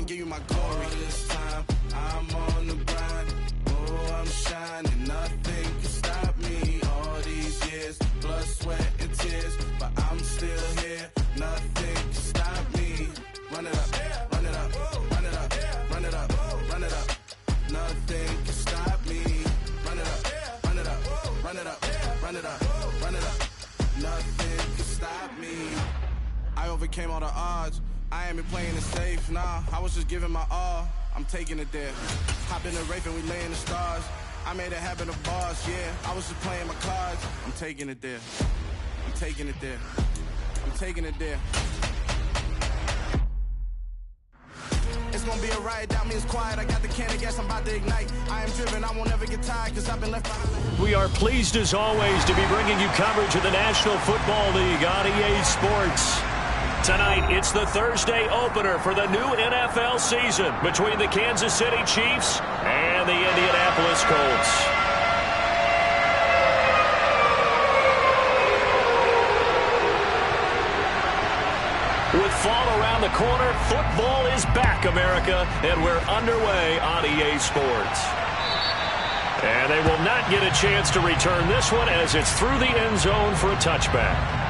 and give you my glory. This time, I'm on the grind. Oh, I'm shining. Nothing can stop me. All these years, blood, sweat, and tears. But I'm still here. Nothing can stop me. Run it up, run it up, run it up, run it up, run it up. Nothing can stop me. Run it up, run it up, run it up, run it up, run it up. Nothing can stop me. I overcame all the odds. I ain't been playing it safe, nah. I was just giving my all. I'm taking it there. Hop in the Wraith and we lay in the stars. I made it happen to bars, yeah. I was just playing my cards. I'm taking it there. I'm taking it there. I'm taking it there. It's gonna be a riot, doubt me it's quiet. I got the can of gas, I'm about to ignite. I am driven, I won't ever get tired, cause I've been left behind. We are pleased as always to be bringing you coverage of the National Football League on EA Sports. Tonight, it's the Thursday opener for the new NFL season between the Kansas City Chiefs and the Indianapolis Colts. With fall around the corner, football is back, America, and we're underway on EA Sports. And they will not get a chance to return this one as it's through the end zone for a touchback.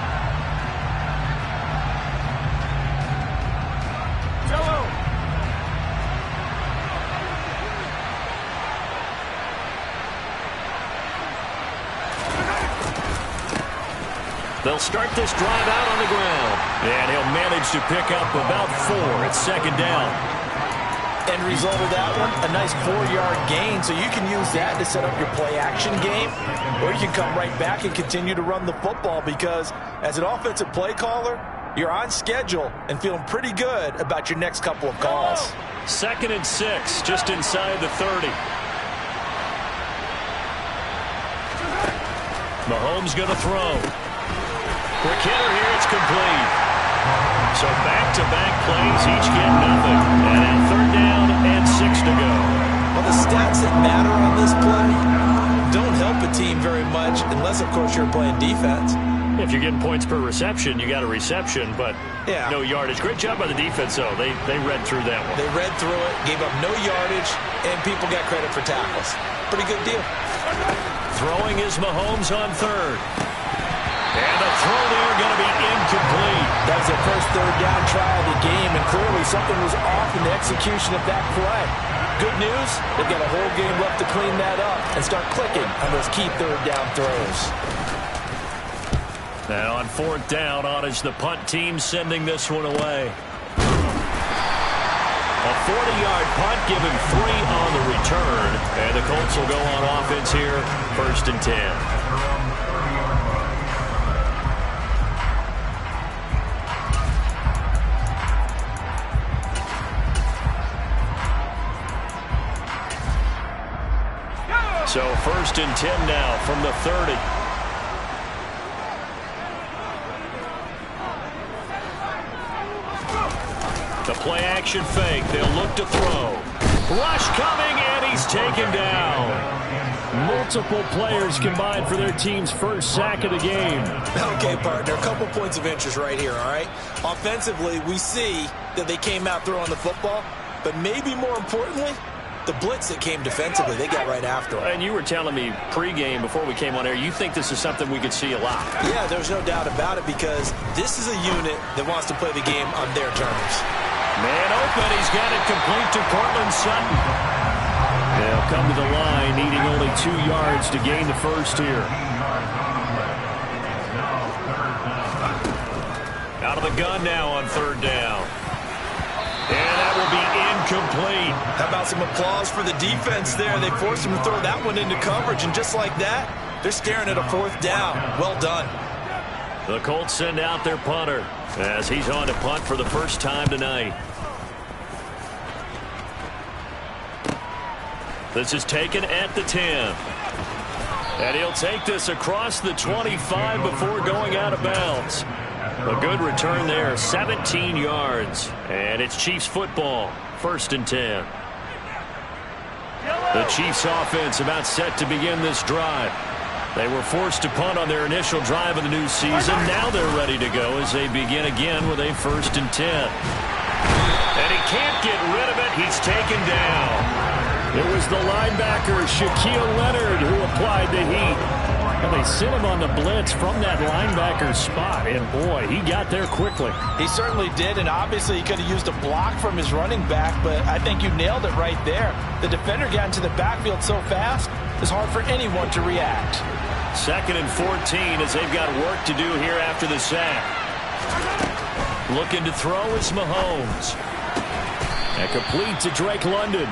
They'll start this drive out on the ground. And he'll manage to pick up about 4 at second down. End result of that one, a nice 4-yard gain. So you can use that to set up your play-action game. Or you can come right back and continue to run the football because as an offensive play caller, you're on schedule and feeling pretty good about your next couple of calls. 2nd and 6, just inside the 30. Mahomes going to throw. Quick hitter here, it's complete. So back-to-back plays, each get nothing. And now 3rd down and 6 to go. Well, the stats that matter on this play don't help a team very much unless, of course, you're playing defense. If you're getting points per reception, you got a reception, but no yardage. Great job by the defense, though. They read through that one. They read through it, gave up no yardage, and people got credit for tackles. Pretty good deal. Throwing is Mahomes on 3rd. And the throw there going to be incomplete. That was their first 3rd down try of the game, and clearly something was off in the execution of that play. Good news, they've got a whole game left to clean that up and start clicking on those key 3rd down throws. Now on 4th down, on is the punt team sending this one away. A 40-yard punt, given 3 on the return. And the Colts will go on offense here, 1st and 10. So 1st and 10 now from the 30. The play action fake. They'll look to throw. Rush coming, and he's taken down. Multiple players combined for their team's first sack of the game. Okay, partner, a couple points of interest right here, all right? Offensively, we see that they came out throwing the football, but maybe more importantly, the blitz that came defensively, they got right after it. And you were telling me pregame before we came on air, you think this is something we could see a lot. Yeah, there's no doubt about it because this is a unit that wants to play the game on their terms. Man open, he's got it complete to Cortland Sutton. They'll come to the line, needing only 2 yards to gain the first here. Out of the gun now on 3rd down. And that will be incomplete. How about some applause for the defense there? They forced him to throw that one into coverage, and just like that, they're staring at a 4th down. Well done. The Colts send out their punter as he's on to punt for the first time tonight. This is taken at the 10. And he'll take this across the 25 before going out of bounds. A good return there, 17 yards. And it's Chiefs football, 1st and 10. The Chiefs offense about set to begin this drive. They were forced to punt on their initial drive of the new season. Now they're ready to go as they begin again with a 1st and 10. And he can't get rid of it. He's taken down. It was the linebacker, Shaquille Leonard, who applied the heat. And they sent him on the blitz from that linebacker spot. And, boy, he got there quickly. He certainly did, and obviously he could have used a block from his running back, but I think you nailed it right there. The defender got into the backfield so fast, it's hard for anyone to react. 2nd and 14 as they've got work to do here after the sack. Looking to throw is Mahomes. And complete to Drake London.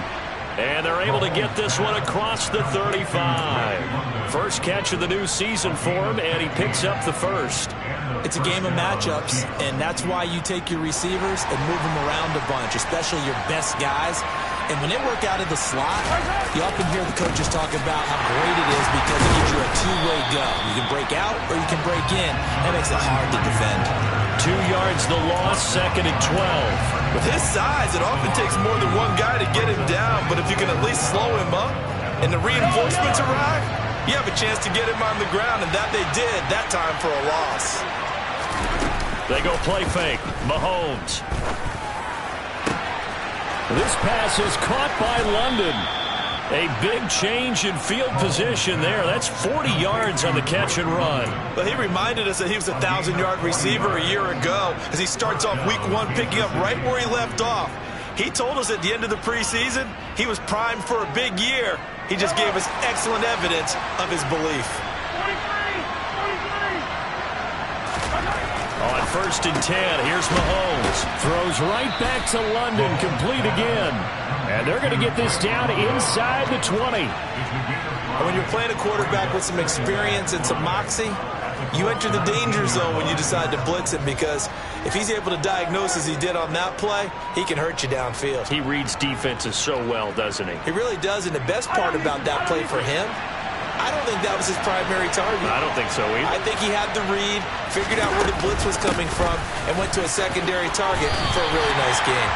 And they're able to get this one across the 35. First catch of the new season for him, and he picks up the first. It's a game of matchups, and that's why you take your receivers and move them around a bunch, especially your best guys. And when they work out of the slot, you often hear the coaches talk about how great it is because it gives you a two-way go. You can break out or you can break in. That makes it hard to defend. 2 yards the loss, 2nd and 12. With his size, it often takes more than one guy to get him down, but if you can at least slow him up and the reinforcements arrive, you have a chance to get him on the ground, and that they did that time for a loss. They go play fake. Mahomes. This pass is caught by London. A big change in field position there. That's 40 yards on the catch and run. But he reminded us that he was a 1,000-yard receiver a year ago as he starts off week 1 picking up right where he left off. He told us at the end of the preseason he was primed for a big year. He just gave us excellent evidence of his belief. On 1st and 10, here's Mahomes. Throws right back to London, complete again. And they're going to get this down inside the 20. And when you're playing a quarterback with some experience and some moxie, you enter the danger zone when you decide to blitz him, because if he's able to diagnose as he did on that play, he can hurt you downfield. He reads defenses so well, doesn't he? He really does, and the best part about that play for him, I don't think that was his primary target. I don't think so either. I think he had the read, figured out where the blitz was coming from, and went to a secondary target for a really nice gain.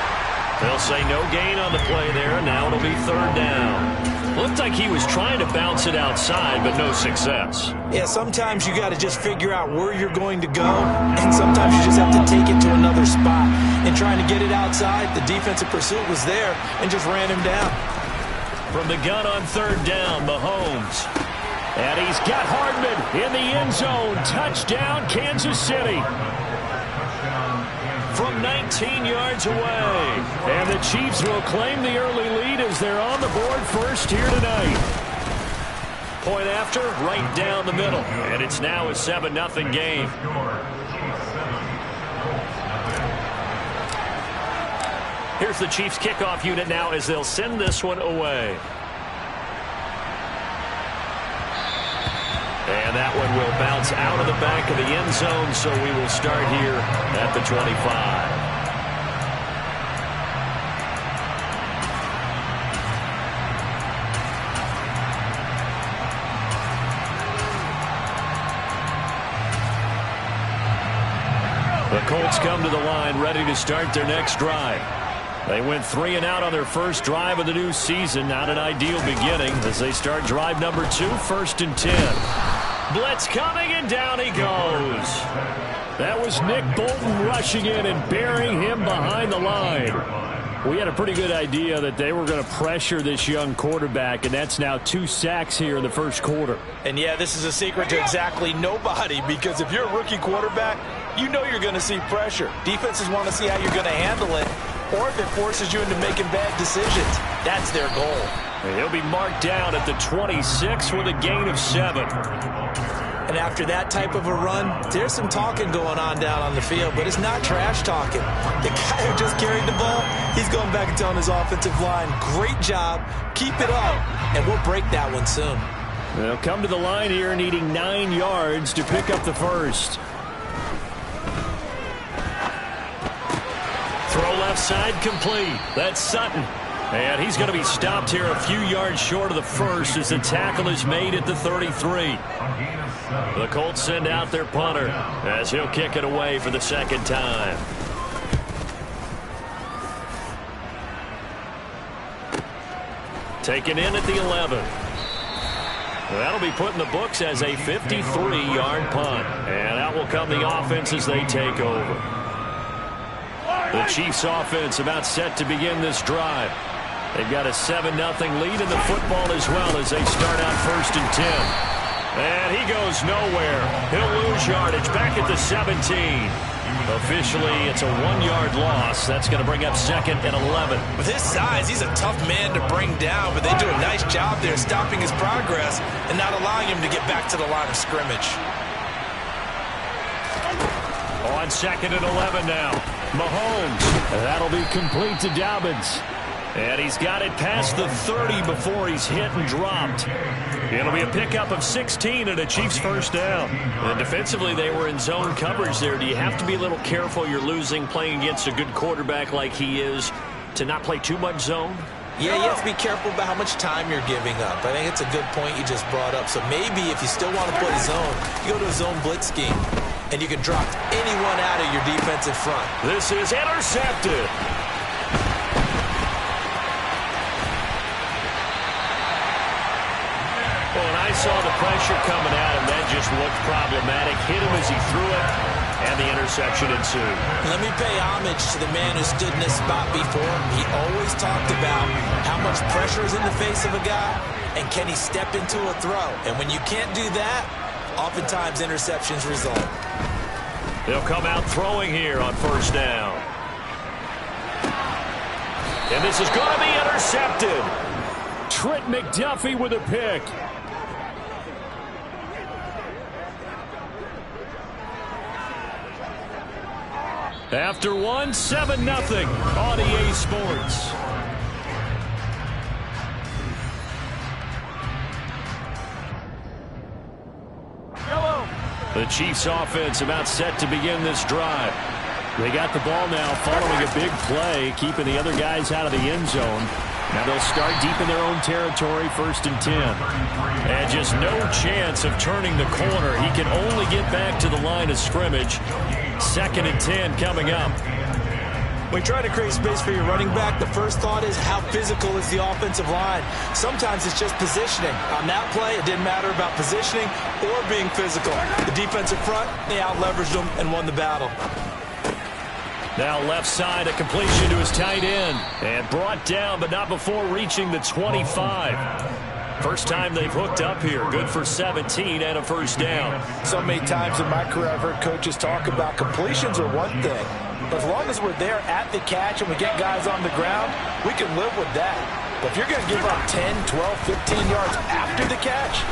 They'll say no gain on the play there. Now it'll be 3rd down. Looked like he was trying to bounce it outside, but no success. Yeah, sometimes you got to just figure out where you're going to go, and sometimes you just have to take it to another spot. And trying to get it outside, the defensive pursuit was there and just ran him down. From the gun on 3rd down, Mahomes. And he's got Hardman in the end zone. Touchdown, Kansas City. From 19 yards away. And the Chiefs will claim the early lead as they're on the board first here tonight. Point after, right down the middle. And it's now a 7-0 game. Here's the Chiefs kickoff unit now as they'll send this one away. And that one will bounce out of the back of the end zone, so we will start here at the 25. The Colts come to the line ready to start their next drive. They went 3 and out on their first drive of the new season. Not an ideal beginning as they start drive number 2, 1st and 10. Blitz coming, and down he goes. That was Nick Bolton rushing in and burying him behind the line. We had a pretty good idea that they were going to pressure this young quarterback, and that's now 2 sacks here in the first quarter. And, yeah, this is a secret to exactly nobody, because if you're a rookie quarterback, you know you're going to see pressure. Defenses want to see how you're going to handle it, or if it forces you into making bad decisions. That's their goal. And he'll be marked down at the 26 with a gain of 7. And after that type of a run, there's some talking going on down on the field, but it's not trash talking. The guy who just carried the ball, he's going back and telling his offensive line, great job, keep it up, and we'll break that one soon. They'll come to the line here needing 9 yards to pick up the first. Throw left side complete. That's Sutton. And he's going to be stopped here a few yards short of the first as the tackle is made at the 33. The Colts send out their punter as he'll kick it away for the 2nd time. Taken in at the 11. That'll be put in the books as a 53-yard punt. And out will come the offense as they take over. The Chiefs offense about set to begin this drive. They've got a 7-0 lead in the football as well as they start out 1st and 10. And he goes nowhere. He'll lose yardage back at the 17. Officially, it's a 1-yard loss. That's going to bring up 2nd and 11. With his size, he's a tough man to bring down, but they do a nice job there stopping his progress and not allowing him to get back to the line of scrimmage. On 2nd and 11 now. Mahomes. That'll be complete to Dobbins. And he's got it past the 30 before he's hit and dropped. It'll be a pickup of 16 and a Chiefs 1st down. And defensively, they were in zone coverage there. Do you have to be a little careful you're losing playing against a good quarterback like he is to not play too much zone? Yeah, you have to be careful about how much time you're giving up. I think it's a good point you just brought up. So maybe if you still want to play zone, you go to a zone blitz scheme, and you can drop anyone out of your defensive front. This is intercepted. Well, and I saw the pressure coming at him. That just looked problematic. Hit him as he threw it, and the interception ensued. Let me pay homage to the man who stood in this spot before. He always talked about how much pressure is in the face of a guy, and can he step into a throw. And when you can't do that, oftentimes interceptions result. They'll come out throwing here on 1st down. And this is going to be intercepted. Trent McDuffie with a pick. After 7-0 on EA Sports. The Chiefs offense about set to begin this drive. They got the ball now following a big play, keeping the other guys out of the end zone. Now they'll start deep in their own territory, 1st and 10. And just no chance of turning the corner. He can only get back to the line of scrimmage. 2nd and 10 coming up. When you try to create space for your running back, the first thought is how physical is the offensive line. Sometimes it's just positioning. On that play, it didn't matter about positioning or being physical. The defensive front, they out-leveraged them and won the battle. Now left side, a completion to his tight end. And brought down, but not before reaching the 25. First time they've hooked up here. Good for 17 and a 1st down. So many times in my career I've heard coaches talk about completions are one thing. But as long as we're there at the catch and we get guys on the ground, we can live with that. But if you're going to give up 10, 12, 15 yards after the catch,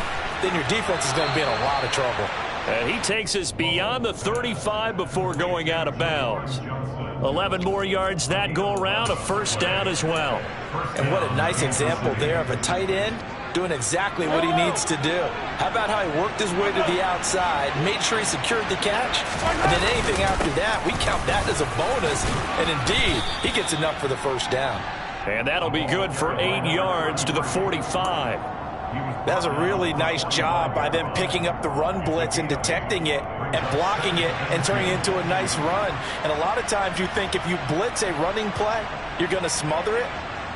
then your defense is going to be in a lot of trouble. And he takes us beyond the 35 before going out of bounds. 11 more yards that go around, a 1st down as well. And what a nice example there of a tight end doing exactly what he needs to do. How about how he worked his way to the outside, made sure he secured the catch, and then anything after that, we count that as a bonus, and indeed, he gets enough for the 1st down. And that'll be good for 8 yards to the 45. That's a really nice job by them picking up the run blitz and detecting it and blocking it and turning it into a nice run. And a lot of times you think if you blitz a running play, you're going to smother it.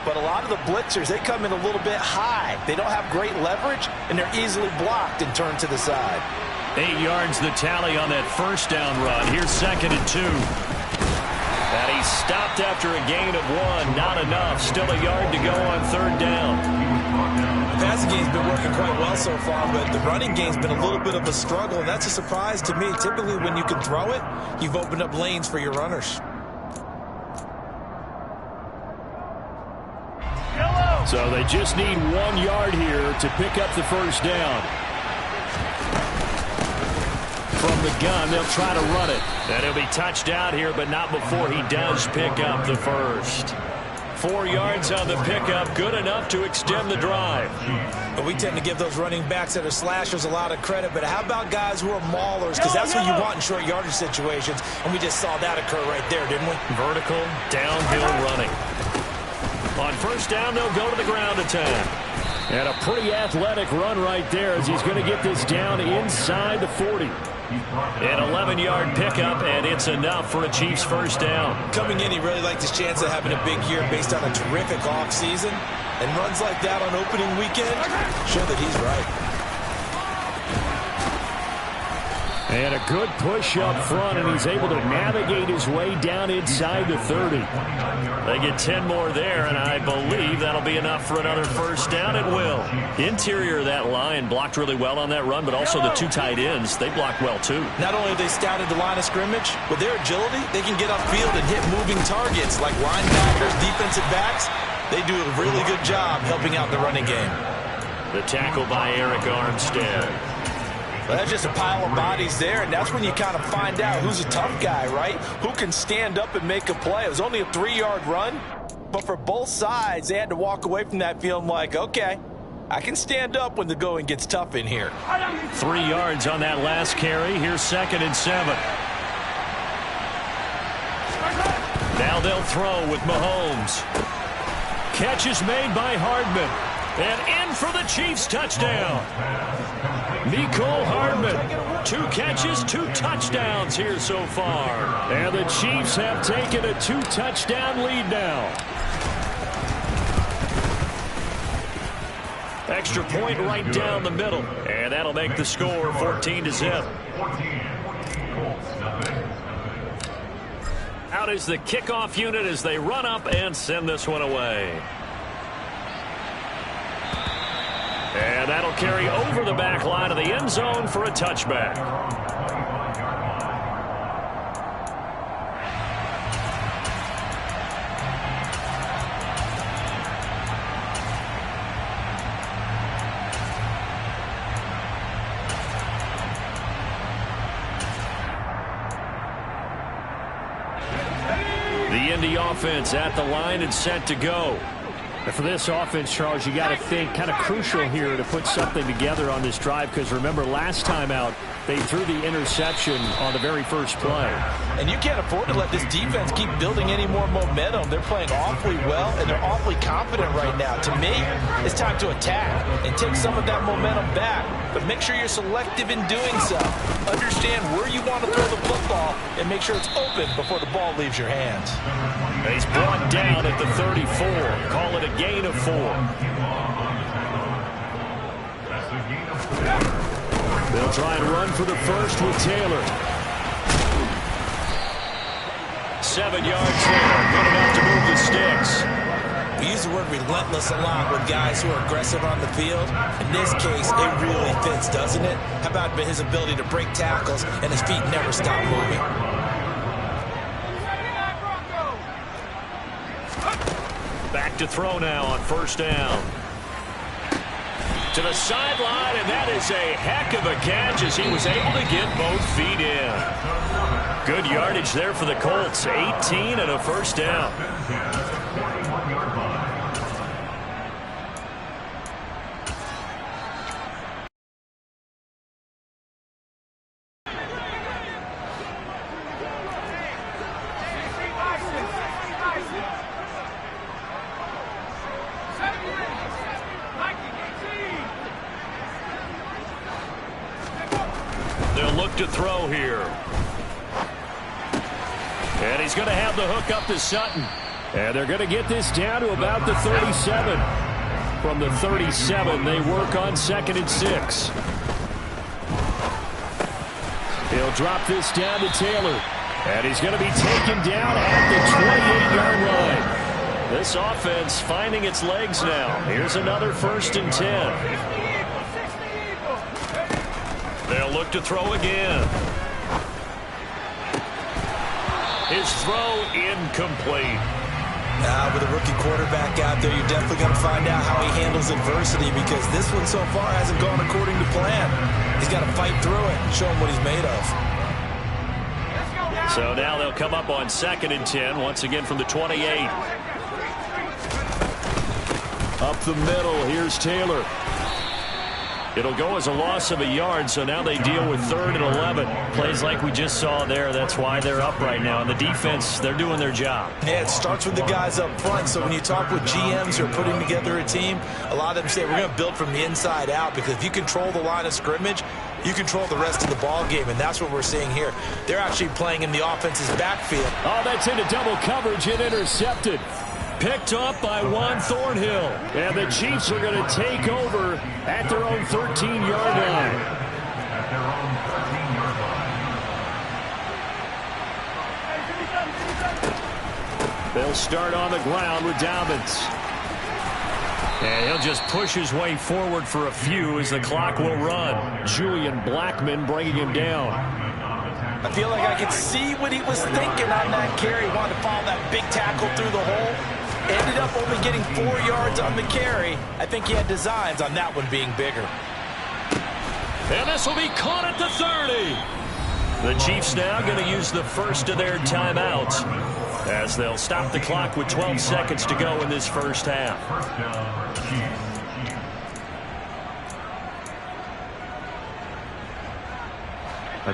But a lot of the blitzers, they come in a little bit high. They don't have great leverage, and they're easily blocked and turned to the side. 8 yards the tally on that 1st down run. Here's 2nd and 2. And he stopped after a gain of 1. Not enough. Still a yard to go on 3rd down. The passing game's been working quite well so far, but the running game's been a little bit of a struggle, and that's a surprise to me. Typically, when you can throw it, you've opened up lanes for your runners. So they just need 1 yard here to pick up the 1st down. From the gun, they'll try to run it. And he'll be touched out here, but not before he does pick up the 1st. 4 yards on the pickup, good enough to extend the drive. But we tend to give those running backs that are slashers a lot of credit, but how about guys who are maulers? Because that's what you want in short yardage situations, and we just saw that occur right there, didn't we? Vertical, downhill running. On 1st down, they'll go to the ground attack. And a pretty athletic run right there as he's going to get this down inside the 40. An 11-yard pickup, and it's enough for a Chiefs 1st down. Coming in, he really liked his chance of having a big year based on a terrific offseason. And runs like that on opening weekend show that he's right. And a good push up front, and he's able to navigate his way down inside the 30. They get 10 more there, and I believe that'll be enough for another first down. It will. Interior of that line blocked really well on that run, but also the two tight ends, they blocked well too. Not only have they scouted the line of scrimmage, with their agility, they can get upfield and hit moving targets like linebackers, defensive backs. They do a really good job helping out the running game. The tackle by Eric Armstead. Well, that's just a pile of bodies there, and that's when you kind of find out who's a tough guy, right? Who can stand up and make a play. It was only a 3-yard run, but for both sides, they had to walk away from that feeling like, okay, I can stand up when the going gets tough in here. 3 yards on that last carry. Here's 2nd and 7. Now they'll throw with Mahomes. Catch is made by Hardman. And in for the Chiefs touchdown. Mecole Hardman, 2 catches, 2 touchdowns here so far. And the Chiefs have taken a 2-touchdown lead now. Extra point right down the middle. And that'll make the score 14-0. Out is the kickoff unit as they run up and send this one away. And that'll carry over the back line of the end zone for a touchback. The Indy offense at the line and set to go. And for this offense, Charles, you got to think kind of crucial here to put something together on this drive, because remember last time out they threw the interception on the very first play. And you can't afford to let this defense keep building any more momentum. They're playing awfully well, and they're awfully confident right now. To me, it's time to attack and take some of that momentum back. But make sure you're selective in doing so. Understand where you want to throw the football and make sure it's open before the ball leaves your hands. He's brought down at the 34. Call it a gain of 4. They'll try and run for the first with Taylor. 7 yards there. Good enough to move the sticks. We use the word relentless a lot with guys who are aggressive on the field. In this case, it really fits, doesn't it? How about his ability to break tackles and his feet never stop moving? Back to throw now on first down. To the sideline, and that is a heck of a catch as he was able to get both feet in. Good yardage there for the Colts. 18 and a first down. They'll look to throw here. And he's going to have the hook up to Sutton. And they're going to get this down to about the 37. From the 37, they work on 2nd and 6. He'll drop this down to Taylor. And he's going to be taken down at the 28-yard line. This offense finding its legs now. Here's another 1st and 10. They'll look to throw again. His throw incomplete. With a rookie quarterback out there, you're definitely going to find out how he handles adversity, because this one so far hasn't gone according to plan. He's got to fight through it and show him what he's made of. So now they'll come up on 2nd and 10, once again from the 28. Up the middle, here's Taylor. It'll go as a loss of a yard, so now they deal with 3rd and 11. Plays like we just saw there, that's why they're up right now. And the defense, they're doing their job. Yeah, it starts with the guys up front. So when you talk with GMs who are putting together a team, a lot of them say we're going to build from the inside out, because if you control the line of scrimmage, you control the rest of the ball game, and that's what we're seeing here. They're actually playing in the offense's backfield. Oh, that's into double coverage and intercepted. Picked up by Juan Thornhill. And the Chiefs are going to take over at their own 13-yard line. They'll start on the ground with Dobbins. And he'll just push his way forward for a few as the clock will run. Julian Blackmon bringing him down. I feel like I could see what he was thinking on that carry. He wanted to follow that big tackle through the hole. Ended up only getting 4 yards on the carry. I think he had designs on that one being bigger. And this will be caught at the 30. The Chiefs now going to use the first of their timeouts as they'll stop the clock with 12 seconds to go in this first half.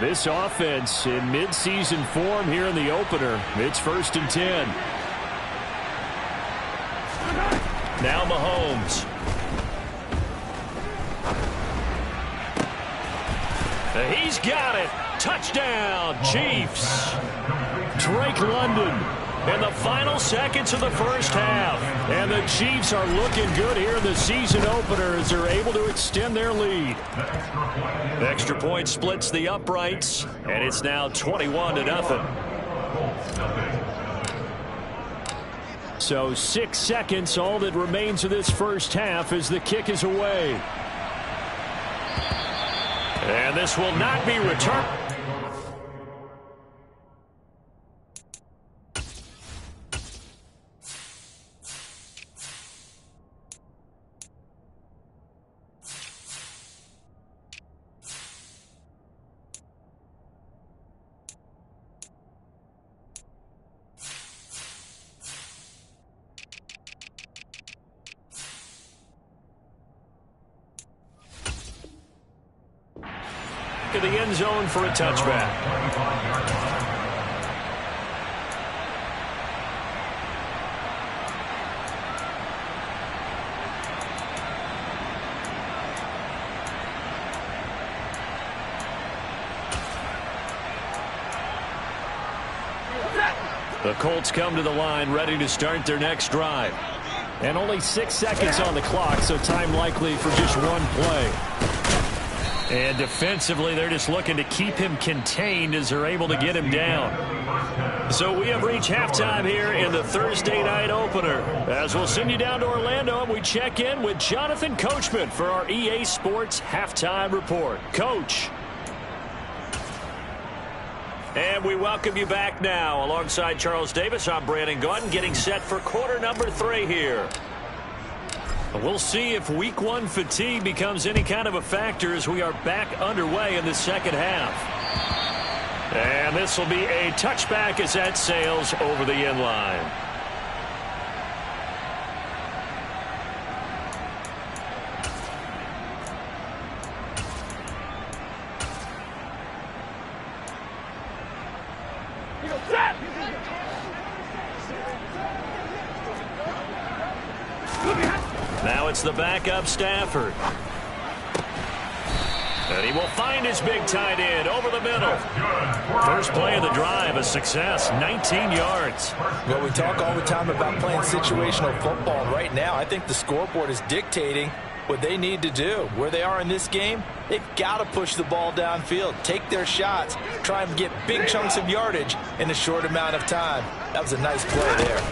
This offense in midseason form here in the opener. It's 1st and 10. Now Mahomes. He's got it. Touchdown, Chiefs. Drake London in the final seconds of the first half. And the Chiefs are looking good here in the season opener as they're able to extend their lead. The extra point splits the uprights, and it's now 21-0. So 6 seconds, all that remains of this first half as the kick is away. And this will not be returned. To the end zone for a touchback. The Colts come to the line ready to start their next drive. And only 6 seconds on the clock, so time likely for just one play. And defensively, they're just looking to keep him contained as they're able to get him down. So we have reached halftime here in the Thursday night opener. As we'll send you down to Orlando, and we check in with Jonathan Coachman for our EA Sports Halftime Report. Coach. And we welcome you back now. Alongside Charles Davis, I'm Brandon Gaudin, getting set for quarter number 3 here. We'll see if week 1 fatigue becomes any kind of a factor as we are back underway in the second half. And this will be a touchback as that sails over the end line. Now it's the backup Stafford. And he will find his big tight end over the middle. First play of the drive, a success, 19 yards. Well, we talk all the time about playing situational football. Right now, I think the scoreboard is dictating what they need to do. Where they are in this game, they've got to push the ball downfield, take their shots, try and get big chunks of yardage in a short amount of time. That was a nice play there.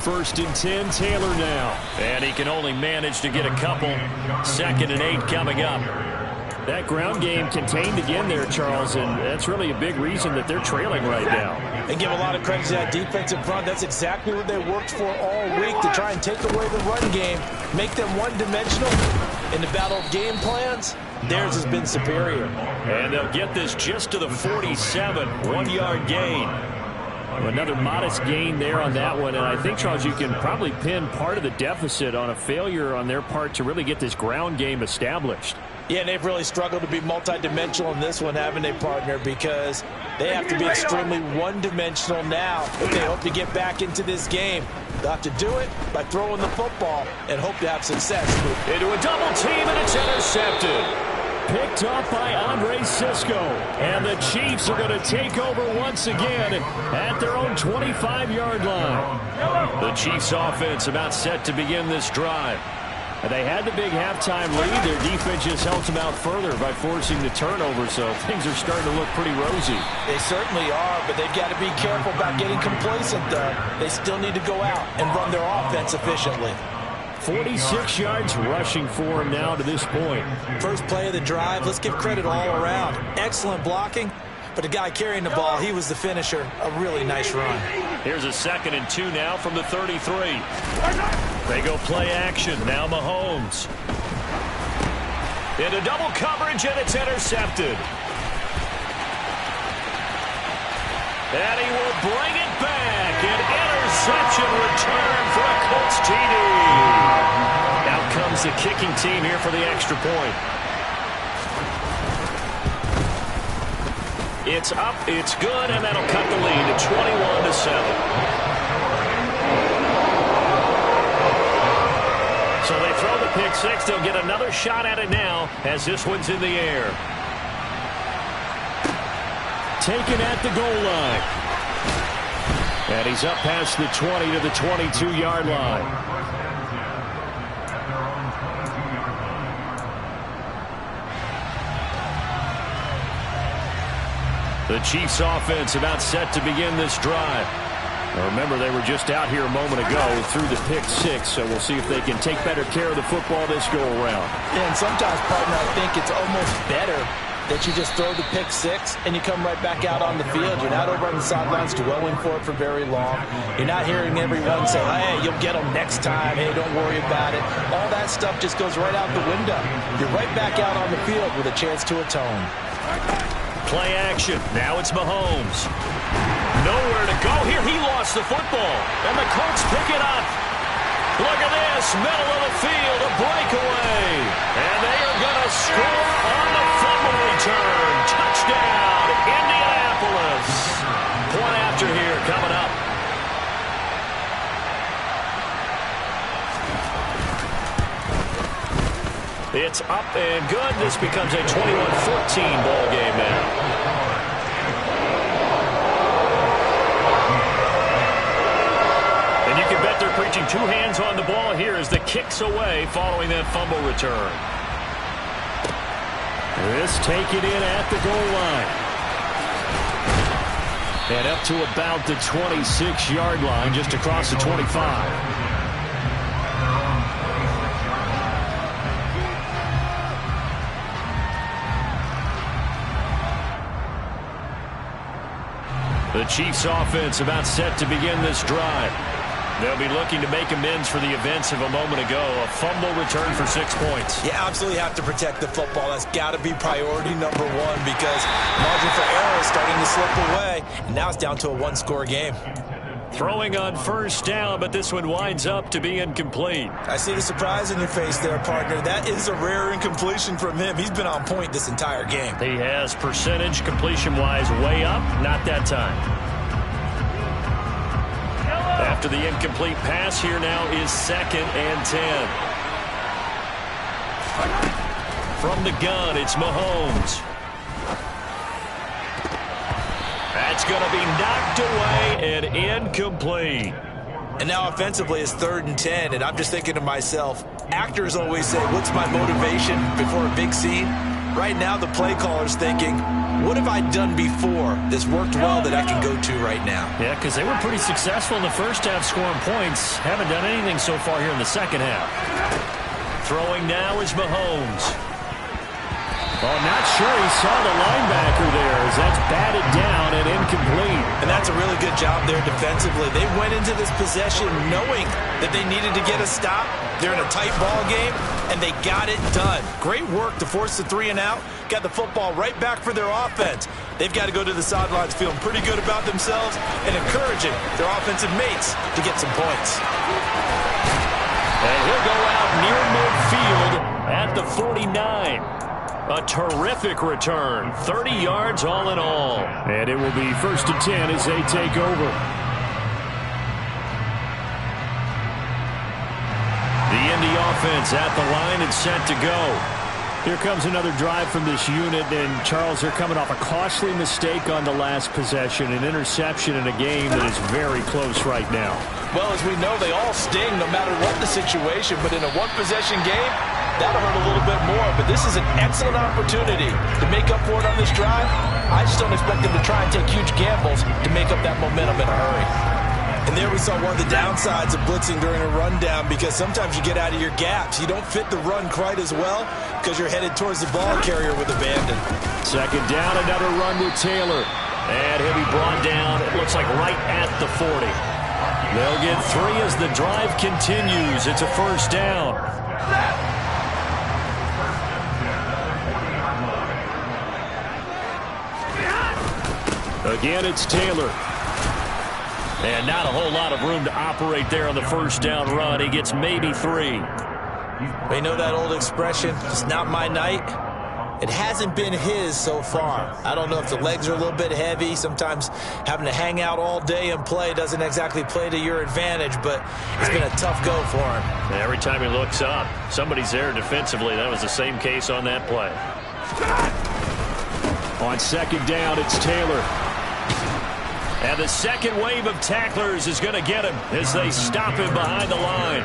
1st and 10, Taylor now. And he can only manage to get a couple. 2nd and 8 coming up. That ground game contained again there, Charles, and that's really a big reason that they're trailing right now. And give a lot of credit to that defensive front. That's exactly what they worked for all week, to try and take away the run game, make them one-dimensional. In the battle of game plans, theirs has been superior. And they'll get this just to the 47, 1-yard gain. Another modest gain there on that one, and I think, Charles, you can probably pin part of the deficit on a failure on their part to really get this ground game established. Yeah, and they've really struggled to be multidimensional in this one, haven't they, partner? Because they have to be extremely one-dimensional now if they hope to get back into this game. They'll have to do it by throwing the football and hope to have success. Into a double team, and it's intercepted. Picked up by Andre Sisco. And the Chiefs are going to take over once again at their own 25-yard line. The Chiefs offense about set to begin this drive. They had the big halftime lead. Their defense just helped them out further by forcing the turnover, so things are starting to look pretty rosy. They certainly are, but they've got to be careful about getting complacent, though. They still need to go out and run their offense efficiently. 46 yards rushing for him now to this point. First play of the drive, let's give credit all around. Excellent blocking, but the guy carrying the ball, he was the finisher. A really nice run. Here's a 2nd and 2 now from the 33. They go play action. Now Mahomes. Into double coverage, and it's intercepted. And he will bring it back. An interception return for a Colts TD. Out comes the kicking team here for the extra point. It's up, it's good, and that'll cut the lead to 21-7. So they throw the pick six. They'll get another shot at it now as this one's in the air. Taken at the goal line. And he's up past the 20 to the 22-yard line. The Chiefs offense about set to begin this drive. Now remember, they were just out here a moment ago through the pick six, so we'll see if they can take better care of the football this go-around. Yeah, and sometimes, partner, I think it's almost better that you just throw the pick six and you come right back out on the field. You're not over on the sidelines dwelling for it for very long. You're not hearing everyone say, hey, you'll get them next time. Hey, don't worry about it. All that stuff just goes right out the window. You're right back out on the field with a chance to atone. Play action. Now it's Mahomes. Nowhere to go here. He lost the football. And the Colts pick it up. Look at this. Middle of the field. A breakaway. And they are going to score on the fumble return. Touchdown, Indianapolis. Point after here coming up. It's up and good. This becomes a 21-14 ball game now. And you can bet they're preaching two hands on the ball here as the kick's away following that fumble return. This take it in at the goal line. And up to about the 26-yard line, just across the 25. The Chiefs offense about set to begin this drive. They'll be looking to make amends for the events of a moment ago. A fumble return for 6 points. You absolutely have to protect the football. That's got to be priority number one because margin for error is starting to slip away. And now it's down to a one-score game. Throwing on first down, but this one winds up to be incomplete. I see the surprise in your face there, partner. That is a rare incompletion from him. He's been on point this entire game. He has percentage completion-wise way up. Not that time. After the incomplete pass, here now is 2nd and 10. From the gun, it's Mahomes. That's going to be knocked away and incomplete. And now offensively it's 3rd and 10, and I'm just thinking to myself, actors always say, what's my motivation before a big scene? Right now the play caller's thinking, what have I done before that's worked well that I can go to right now? Yeah, because they were pretty successful in the first half scoring points. Haven't done anything so far here in the second half. Throwing now is Mahomes. Oh, not sure he saw the linebacker there as that's batted down and incomplete. And that's a really good job there defensively. They went into this possession knowing that they needed to get a stop. They're in a tight ball game, and they got it done. Great work to force the 3 and out. Got the football right back for their offense. They've got to go to the sidelines feeling pretty good about themselves and encouraging their offensive mates to get some points. And he'll go out near midfield at the 49. A terrific return. 30 yards all in all. And it will be 1st and 10 as they take over. The Indy offense at the line and set to go. Here comes another drive from this unit, and Charles, they're coming off a costly mistake on the last possession, an interception in a game that is very close right now. Well, as we know, they all sting no matter what the situation, but in a one-possession game, that'll hurt a little bit more. But this is an excellent opportunity to make up for it on this drive. I just don't expect them to try and take huge gambles to make up that momentum in a hurry. And there we saw one of the downsides of blitzing during a rundown, because sometimes you get out of your gaps. You don't fit the run quite as well because you're headed towards the ball carrier with abandon. Second down, another run with Taylor. And he'll be brought down, it looks like right at the 40. They'll get 3 as the drive continues. It's a first down. Again, it's Taylor. And not a whole lot of room to operate there on the first down run. He gets maybe 3. You know that old expression, it's not my night? It hasn't been his so far. I don't know if the legs are a little bit heavy. Sometimes having to hang out all day and play doesn't exactly play to your advantage, but it's been a tough go for him. And every time he looks up, somebody's there defensively. That was the same case on that play. On second down, it's Taylor. And the second wave of tacklers is going to get him as they stop him behind the line.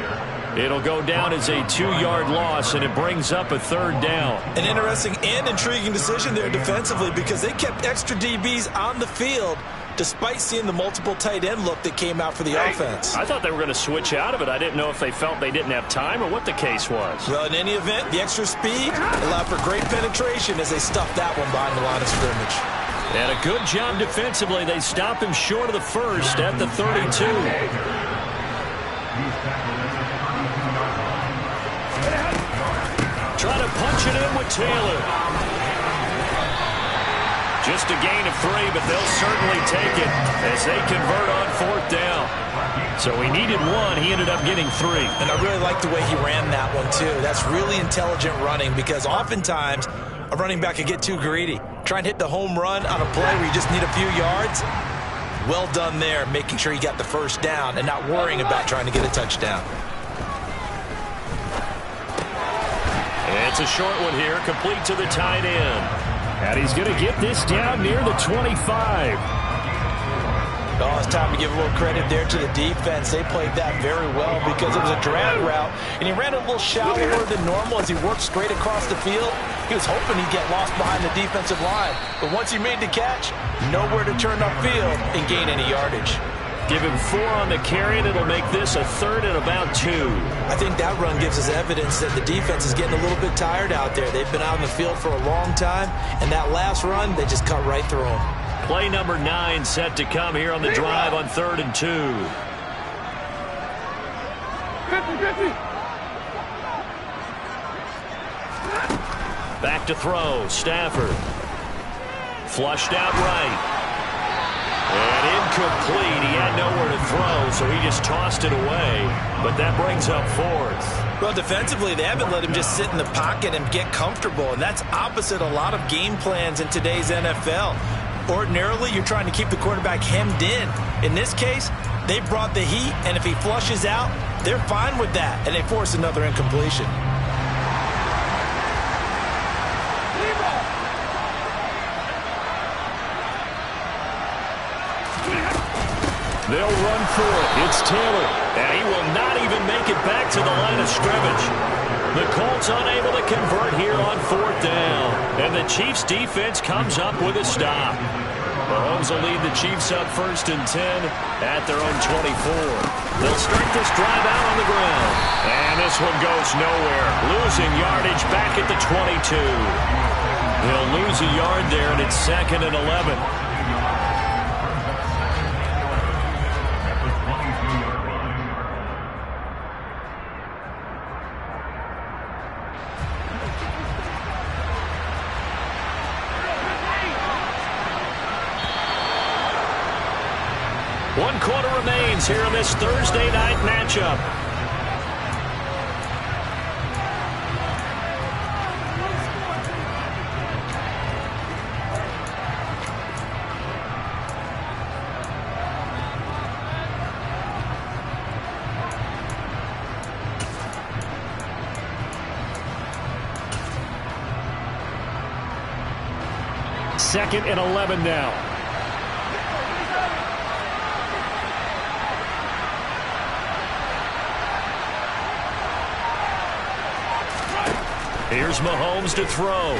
It'll go down as a 2-yard loss, and it brings up a third down. An interesting and intriguing decision there defensively, because they kept extra DBs on the field despite seeing the multiple tight end look that came out for the offense. I thought they were going to switch out of it. I didn't know if they felt they didn't have time or what the case was. Well, in any event, the extra speed allowed for great penetration as they stuffed that one behind the line of scrimmage. And a good job defensively. They stop him short of the first at the 32. Trying to punch it in with Taylor. Just a gain of 3, but they'll certainly take it as they convert on fourth down. So he needed 1. He ended up getting 3. And I really like the way he ran that one, too. That's really intelligent running, because oftentimes a running back could get too greedy. Try and hit the home run on a play where you just need a few yards. Well done there, making sure you got the first down and not worrying about trying to get a touchdown. It's a short one here, complete to the tight end. And he's going to get this down near the 25. Oh, it's time to give a little credit there to the defense. They played that very well because it was a drag route, and he ran a little shallower than normal as he worked straight across the field. He was hoping he'd get lost behind the defensive line, but once he made the catch, nowhere to turn upfield and gain any yardage. Give him 4 on the carry, and it'll make this a third and about 2. I think that run gives us evidence that the defense is getting a little bit tired out there. They've been out in the field for a long time, and that last run, they just cut right through them. Play number 9 set to come here on the drive on 3rd and 2. Back to throw. Stafford. Flushed out right. And incomplete. He had nowhere to throw, so he just tossed it away. But that brings up 4th. Well, defensively, they haven't let him just sit in the pocket and get comfortable, and that's opposite a lot of game plans in today's NFL. Ordinarily, you're trying to keep the quarterback hemmed in. In this case, they brought the heat, and if he flushes out, they're fine with that, and they force another incompletion. They'll run for it. It's Taylor, and he will not even make it back to the line of scrimmage. The Colts unable to convert here on 4th down, and the Chiefs' defense comes up with a stop. Mahomes will lead the Chiefs up 1st and 10 at their own 24. They'll start this drive out on the ground, and this one goes nowhere, losing yardage back at the 22. He'll lose a yard there, and it's 2nd and 11. One quarter remains here in this Thursday night matchup. 2nd and 11 now. Here's Mahomes to throw.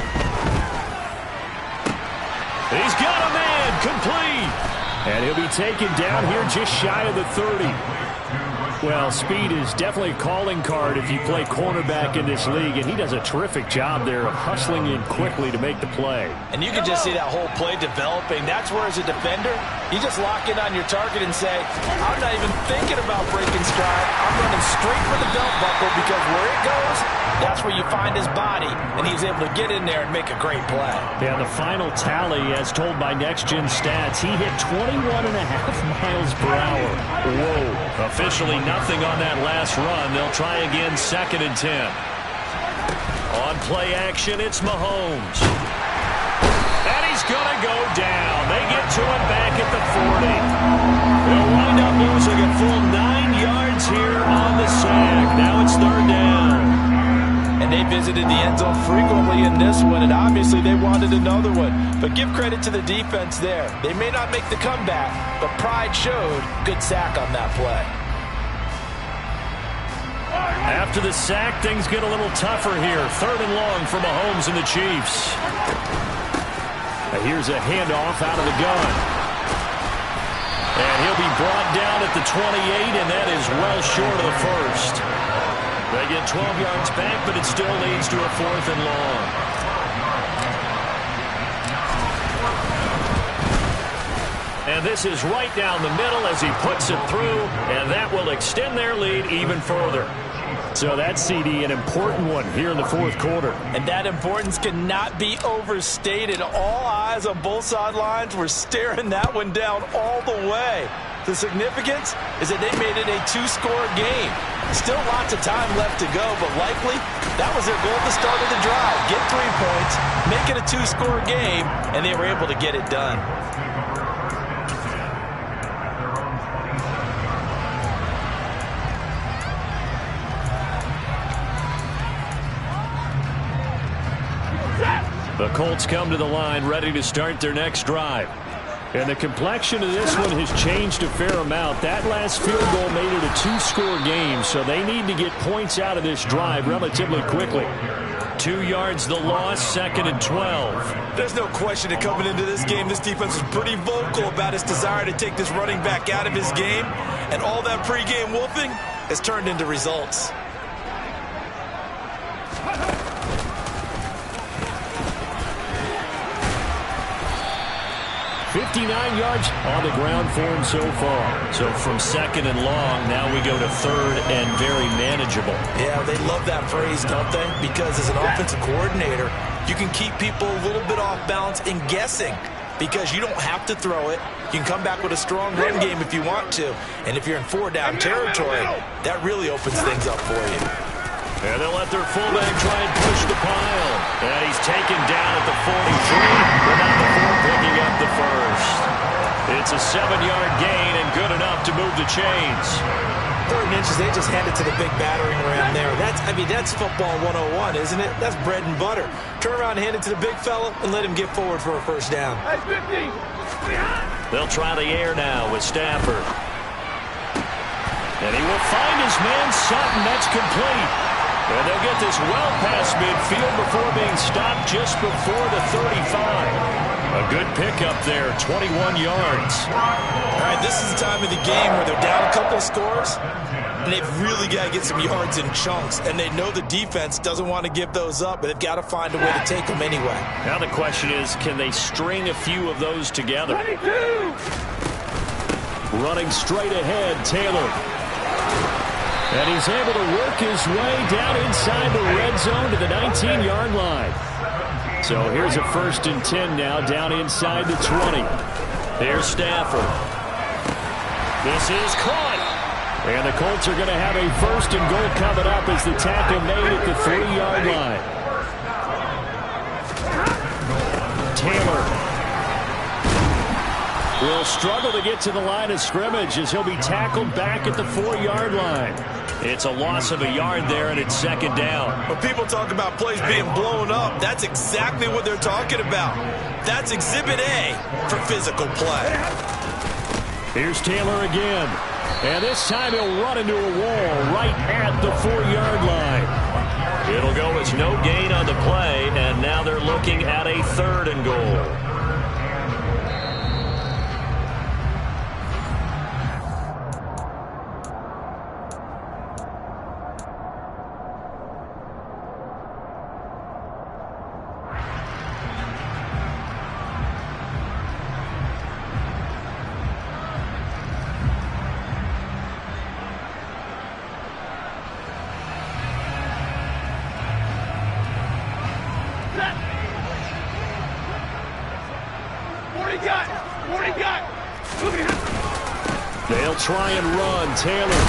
He's got a man, complete. And he'll be taken down here just shy of the 30. Well, speed is definitely a calling card if you play cornerback in this league, and he does a terrific job there of hustling in quickly to make the play. And you can just see that whole play developing. That's where, as a defender, you just lock in on your target and say, I'm not even thinking about breaking stride. I'm running straight for the belt buckle, because where it goes, that's where you find his body, and he's able to get in there and make a great play. Yeah, the final tally, as told by Next Gen Stats, he hit 21.5 miles per hour. Whoa. Officially nothing on that last run. They'll try again, 2nd and 10. On play action, it's Mahomes. And he's going to go down. They get to him back at the 40. They'll wind up losing a full 9 yards here on the sack. Now it's 3rd down. And they visited the end zone frequently in this one, and obviously they wanted another one. But give credit to the defense there. They may not make the comeback, but pride showed. Good sack on that play. After the sack, things get a little tougher here. 3rd and long for Mahomes and the Chiefs. Here's a handoff out of the gun. And he'll be brought down at the 28, and that is well short of the first. They get 12 yards back, but it still leads to a 4th and long. And this is right down the middle as he puts it through, and that will extend their lead even further. So that's, CD, an important one here in the 4th quarter. And that importance cannot be overstated. All eyes on both sidelines were staring that one down all the way. The significance is that they made it a 2-score game. Still lots of time left to go, but likely that was their goal at the start of the drive. Get 3 points, make it a 2-score game, and they were able to get it done. The Colts come to the line ready to start their next drive. And the complexion of this one has changed a fair amount. That last field goal made it a 2-score game, so they need to get points out of this drive relatively quickly. 2 yards the loss, 2nd and 12. There's no question that coming into this game, this defense was pretty vocal about its desire to take this running back out of his game, and all that pregame wolfing has turned into results. 59 yards on the ground for him so far. So from 2nd and long, now we go to 3rd and very manageable. Yeah, they love that phrase, don't they? Because as an offensive coordinator, you can keep people a little bit off balance and guessing, because you don't have to throw it. You can come back with a strong run game if you want to. And if you're in 4-down territory, that really opens things up for you. And they'll let their fullback try and push the pile. And he's taken down at the 43, but not before picking up the first. It's a 7-yard gain and good enough to move the chains. 3rd and inches, they just hand it to the big battering ram there. That's football 101, isn't it? That's bread and butter. Turn around and hand it to the big fella and let him get forward for a 1st down. They'll try the air now with Stafford. And he will find his man Sutton. That's complete. And they'll get this well past midfield before being stopped just before the 35. A good pickup there, 21 yards. All right, this is the time of the game where they're down a couple of scores, and they've really got to get some yards in chunks. And they know the defense doesn't want to give those up, but they've got to find a way to take them anyway. Now the question is, can they string a few of those together? 22! Running straight ahead, Taylor. And he's able to work his way down inside the red zone to the 19-yard line. So here's a 1st and 10 now, down inside the 20. There's Stafford. This is caught. And the Colts are going to have a 1st and goal coming up as the tackle made at the 3-yard line. Taylor will struggle to get to the line of scrimmage as he'll be tackled back at the 4-yard line. It's a loss of a yard there, and it's 2nd down. When people talk about plays being blown up, that's exactly what they're talking about. That's Exhibit A for physical play. Here's Taylor again. And this time he'll run into a wall right at the 4-yard line. It'll go as no gain on the play, and now they're looking at a 3rd and goal. They'll try and run. Taylor.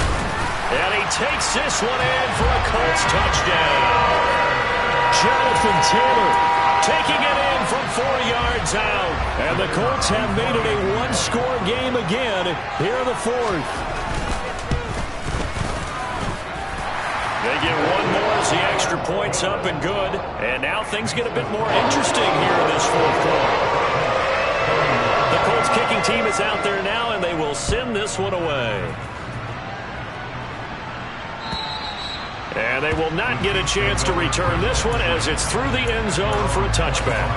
And he takes this one in for a Colts touchdown. Jonathan Taylor taking it in from 4 yards out. And the Colts have made it a 1-score game again here in the 4th. They get one more as the extra point's up and good. And now things get a bit more interesting here in this 4th quarter. The Colts kicking team is out there now, and they will send this one away. And they will not get a chance to return this one as it's through the end zone for a touchback.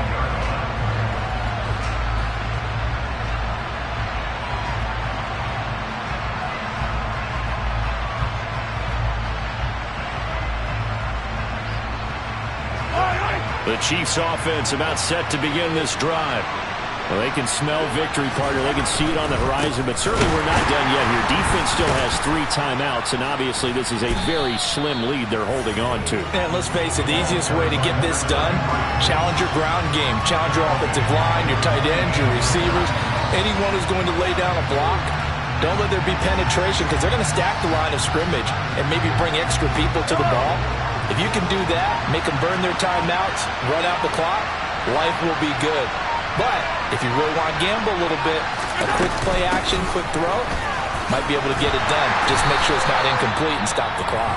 The Chiefs offense about set to begin this drive. Well, they can smell victory, partner. They can see it on the horizon, but certainly we're not done yet here. Defense still has 3 timeouts, and obviously this is a very slim lead they're holding on to. And let's face it, the easiest way to get this done, challenge your ground game. Challenge your offensive line, your tight ends, your receivers, anyone who's going to lay down a block. Don't let there be penetration because they're going to stack the line of scrimmage and maybe bring extra people to the ball. If you can do that, make them burn their timeouts, run out the clock, life will be good. But if you really want to gamble a little bit, a quick play action, quick throw, might be able to get it done. Just make sure it's not incomplete and stop the clock.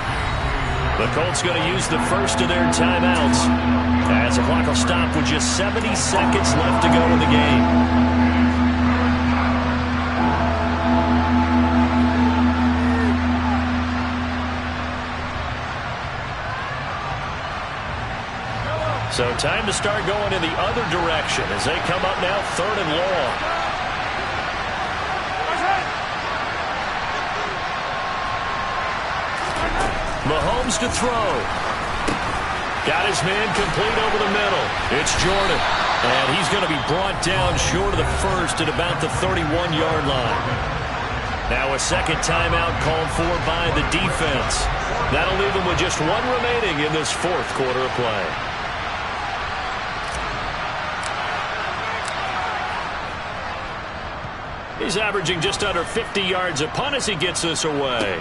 The Colts going to use the first of their timeouts as the clock will stop with just 70 seconds left to go in the game. So time to start going in the other direction as they come up now 3rd and long. Mahomes to throw. Got his man complete over the middle. It's Jordan. And he's going to be brought down short of the first at about the 31-yard line. Now a second timeout called for by the defense. That'll leave them with just 1 remaining in this 4th quarter of play. He's averaging just under 50 yards a punt as he gets this away.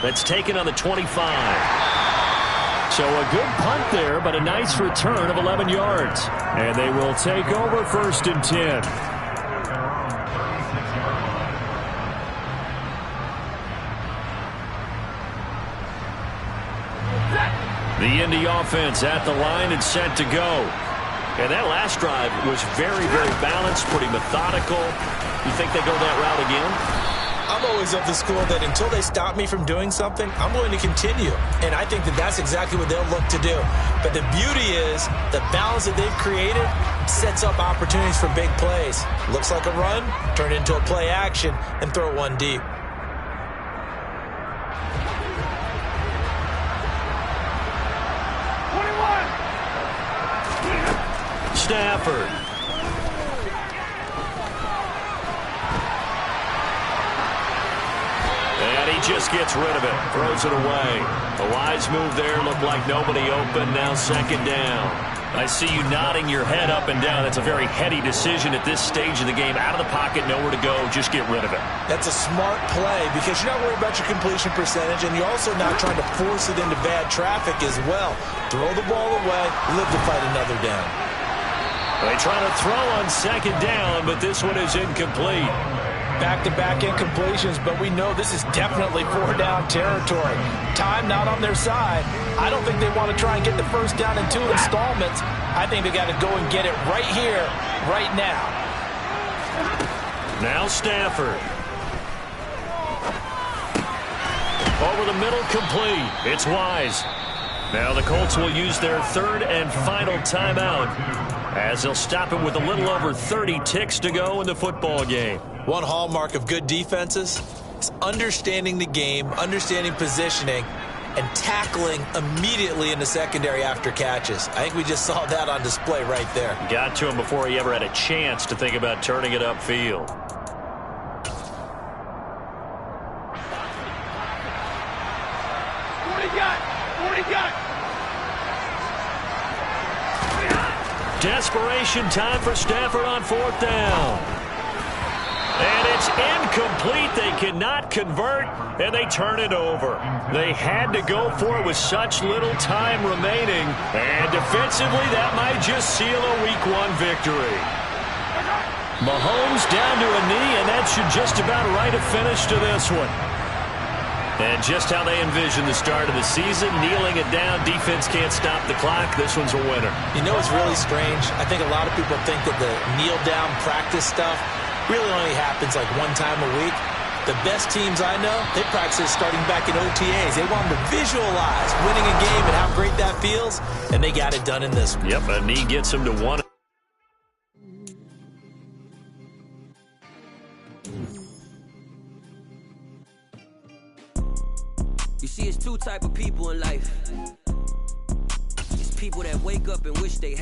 That's taken on the 25. So a good punt there, but a nice return of 11 yards. And they will take over 1st and 10. The Indy offense at the line and set to go. And that last drive was very, very balanced, pretty methodical. You think they go that route again? I'm always of the school that until they stop me from doing something, I'm going to continue. And I think that that's exactly what they'll look to do. But the beauty is the balance that they've created sets up opportunities for big plays. Looks like a run, turn into a play action, and throw one deep. Stafford. And he just gets rid of it. Throws it away. A wise move there. Looked like nobody open. Now 2nd down. I see you nodding your head up and down. That's a very heady decision at this stage of the game. Out of the pocket, nowhere to go. Just get rid of it. That's a smart play because you're not worried about your completion percentage, and you're also not trying to force it into bad traffic as well. Throw the ball away. Live to fight another down. They try to throw on 2nd down, but this one is incomplete. back-to-back incompletions, but we know this is definitely four-down territory. Time not on their side. I don't think they want to try and get the first down in 2 installments. I think they got to go and get it right here, right now. Now Stafford. Over the middle, complete. It's Wise. Now the Colts will use their 3rd and final timeout as they'll stop it with a little over 30 ticks to go in the football game. One hallmark of good defenses is understanding the game, understanding positioning, and tackling immediately in the secondary after catches. I think we just saw that on display right there. Got to him before he ever had a chance to think about turning it upfield. Desperation time for Stafford on 4th down. And it's incomplete. They cannot convert, and they turn it over. They had to go for it with such little time remaining. And defensively, that might just seal a Week 1 victory. Mahomes down to a knee, and that should just about write a finish to this one. And just how they envision the start of the season, kneeling it down, defense can't stop the clock. This one's a winner. You know, it's really strange. I think a lot of people think that the kneel-down practice stuff really only happens like 1 time a week. The best teams I know, they practice starting back in OTAs. They want them to visualize winning a game and how great that feels, and they got it done in this one. Yep, a knee gets them to 1. You see, it's 2 type of people in life. It's people that wake up and wish they had